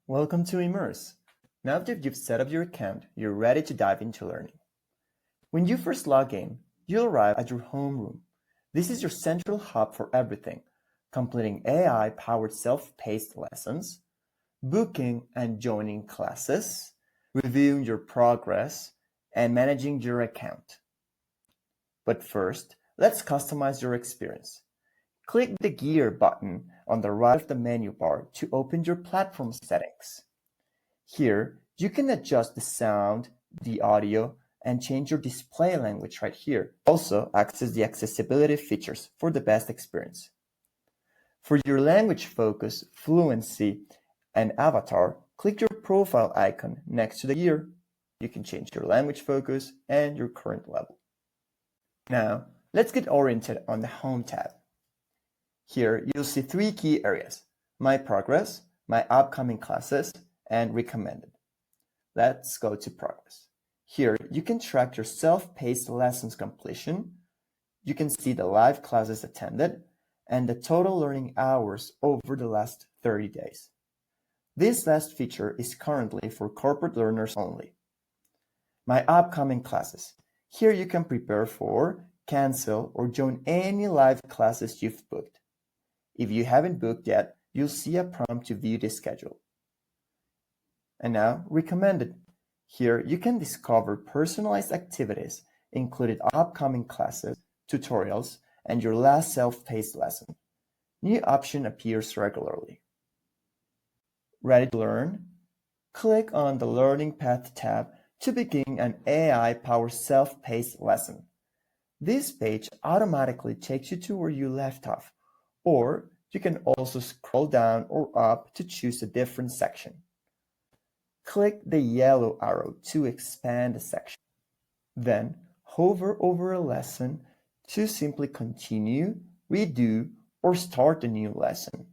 Welcome to Immerse. Now that you've set up your account, you're ready to dive into learning. When you first log in, you'll arrive at your homeroom. This is your central hub for everything, completing AI-powered self-paced lessons, booking and joining classes, reviewing your progress, and managing your account. But first, let's customize your experience. Click the Gear button on the right of the menu bar to open your platform settings. Here, you can adjust the sound, the audio, and change your display language right here. Also, access the accessibility features for the best experience. For your language focus, fluency, and avatar, click your profile icon next to the gear. You can change your language focus and your current level. Now, let's get oriented on the Home tab. Here, you'll see three key areas: My Progress, My Upcoming Classes, and Recommended. Let's go to Progress. Here, you can track your self-paced lessons completion. You can see the live classes attended and the total learning hours over the last 30 days. This last feature is currently for corporate learners only. My Upcoming Classes. Here you can prepare for, cancel, or join any live classes you've booked. If you haven't booked yet, you'll see a prompt to view the schedule. And now, Recommended. Here you can discover personalized activities, including upcoming classes, tutorials, and your last self-paced lesson. New option appears regularly. Ready to learn? Click on the Learning Path tab to begin an AI-powered self-paced lesson. This page automatically takes you to where you left off, or you can also scroll down or up to choose a different section. Click the yellow arrow to expand the section. Then hover over a lesson to simply continue, redo, or start a new lesson.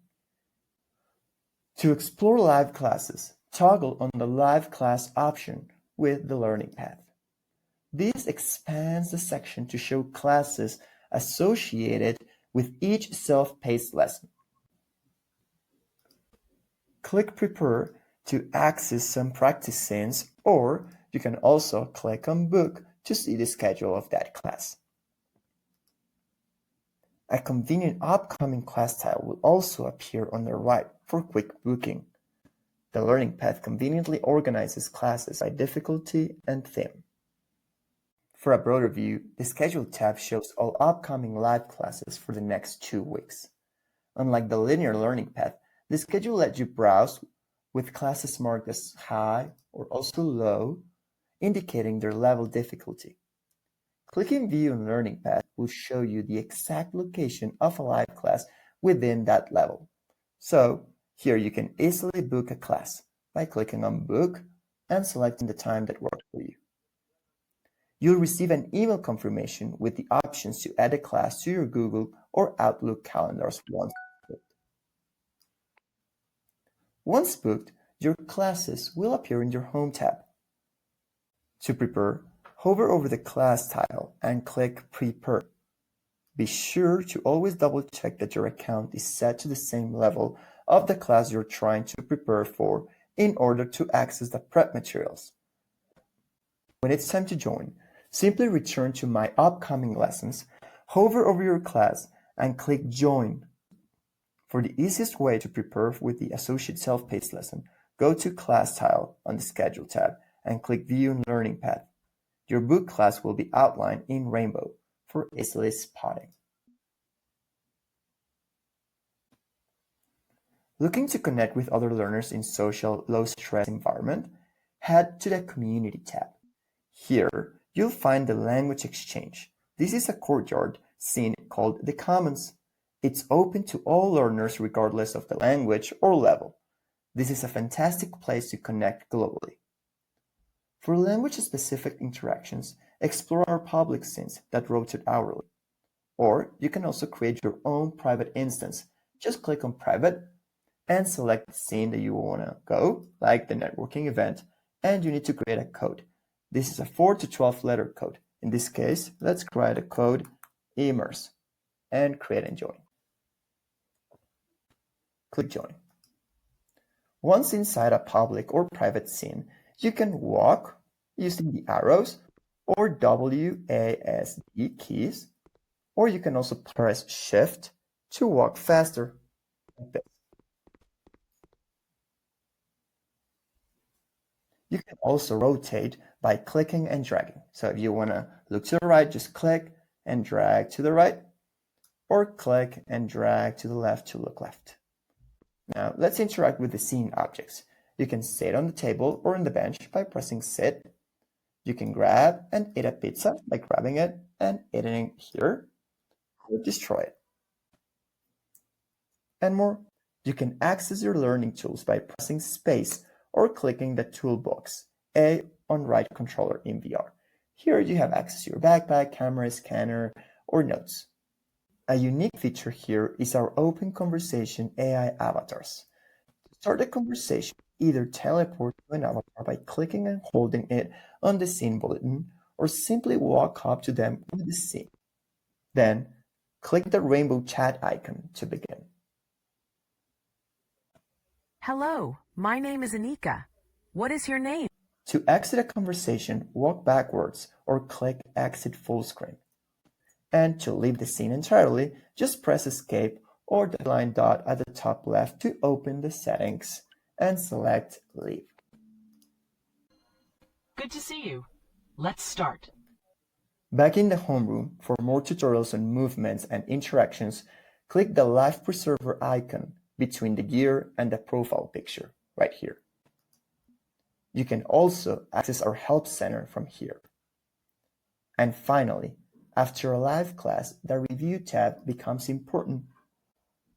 To explore live classes, toggle on the Live Class option with the Learning Path. This expands the section to show classes associated with each self-paced lesson. Click Prepare to access some practice scenes, or you can also click on Book to see the schedule of that class. A convenient upcoming class tile will also appear on the right for quick booking. The Learning Path conveniently organizes classes by difficulty and theme. For a broader view, the Schedule tab shows all upcoming live classes for the next 2 weeks. Unlike the linear learning path, the schedule lets you browse with classes marked as high or also low, indicating their level difficulty. Clicking View and Learning Path will show you the exact location of a live class within that level. So, here you can easily book a class by clicking on Book and selecting the time that works for you. You'll receive an email confirmation with the options to add a class to your Google or Outlook calendars once booked. Once booked, your classes will appear in your Home tab. To prepare, hover over the class title and click Prepare. Be sure to always double-check that your account is set to the same level of the class you're trying to prepare for in order to access the prep materials. When it's time to join, simply return to My Upcoming Lessons, hover over your class, and click Join. For the easiest way to prepare with the associate self-paced lesson, go to Class tile on the Schedule tab and click View and Learning Path. Your book class will be outlined in rainbow for easily spotting. Looking to connect with other learners in social, low-stress environment? Head to the Community tab. Here, you'll find the Language Exchange. This is a courtyard scene called the Commons. It's open to all learners regardless of the language or level. This is a fantastic place to connect globally. For language-specific interactions, explore our public scenes that rotate hourly. Or you can also create your own private instance. Just click on Private and select the scene that you want to go, like the networking event, and you need to create a code. This is a 4 to 12 letter code. In this case, let's create a code IMMERSE and create and join. Click Join. Once inside a public or private scene, you can walk using the arrows or WASD keys, or you can also press Shift to walk faster, like this. You can also rotate by clicking and dragging. So if you want to look to the right, just click and drag to the right, or click and drag to the left to look left. Now let's interact with the scene objects. You can sit on the table or on the bench by pressing Sit. You can grab and eat a pizza by grabbing it and eating it here, or destroy it. And more, you can access your learning tools by pressing space or clicking the toolbox A on right controller in VR. Here you have access to your backpack, camera, scanner, or notes. A unique feature here is our open conversation AI avatars. To start a conversation, either teleport to an avatar by clicking and holding it on the scene bulletin, or simply walk up to them with the scene. Then, click the rainbow chat icon to begin. Hello, my name is Anika. What is your name? To exit a conversation, walk backwards or click Exit Full Screen. And to leave the scene entirely, just press Escape or the line dot at the top left to open the settings and select Leave. Good to see you. Let's start. Back in the homeroom, for more tutorials on movements and interactions, click the Live Preserver icon between the gear and the profile picture, right here. You can also access our Help Center from here. And finally, after a live class, the Review tab becomes important.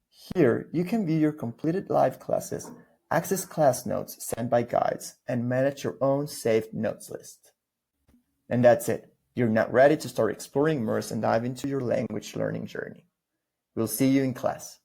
Here, you can view your completed live classes, access class notes sent by guides, and manage your own saved notes list. And that's it. You're now ready to start exploring IMMERSE and dive into your language learning journey. We'll see you in class.